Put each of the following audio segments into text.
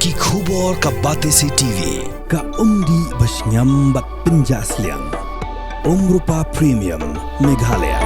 Ki khubor ka Batesi TV ka umdi basnyam bat penjaslian. Rupa Premium Meghalaya.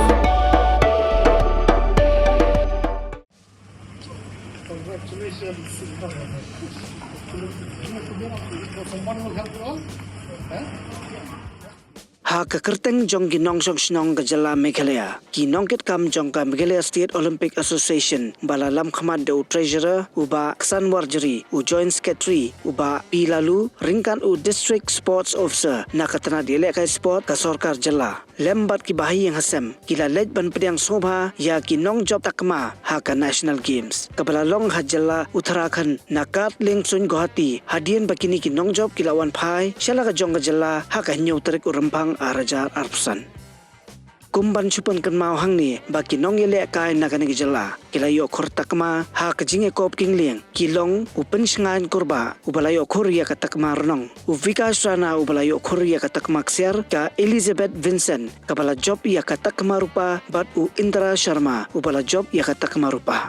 Ha kakerteng jong ki Nongjop snong ka jala Meghalaya. Ki nongket kam jong ka Meghalaya State Olympic Association bala lam khamad do treasurer uba Ksan Warjeri u joint secretary uba Pi lalu ringkan u district sports officer na katana dile kai sport ka sorkar jala. Lembat ki bahi yang hasem kila lej ban pedang sobha ya ki Nongjop Takma ha ka national games. Kabala long hajala Uttarakhand na kat ling sun Guwahati hadian bakini ki Nongjop kilawan Phai shala ka jong ka jala ha ka nyau tarik urempang arajar arpusan. Kumban chupan kan mau hang ni baki nong yele kai na kan gejala kilayo khor Takma ha kajinge kop kingling kilong upen sngan korba ubalayo khoria ka Takma ronong uvikas rana ubalayo khoria ka Takma ksiar ka Elizabeth Vincent kabala job ya ka Takma rupa bat u Indra Sharma ubala job ya ka Takma rupa.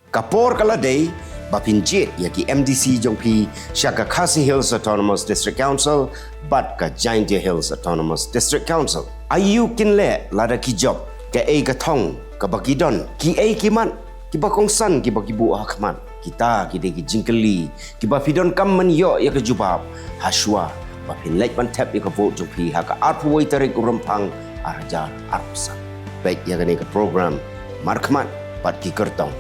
Kapor Kaladay, Bapinjit yaki MDC Jongpi, Shaka Khasi Hills Autonomous District Council, Batka Jaintia Hills Autonomous District Council. Ayu kinle lada ki job, ke ei katong, ke bakidon, ki ei kiman, ki bakongsan, ki bakibu akman. Kita kide ki jingkeli, ki bapidon kamman yo ya ke jubab, haswa, bapin lek ban tap ya ke vote Jongpi, haka arpuwai tarik urempang arajar arpusan. Baik ya ke program, markman, bat ki kertong.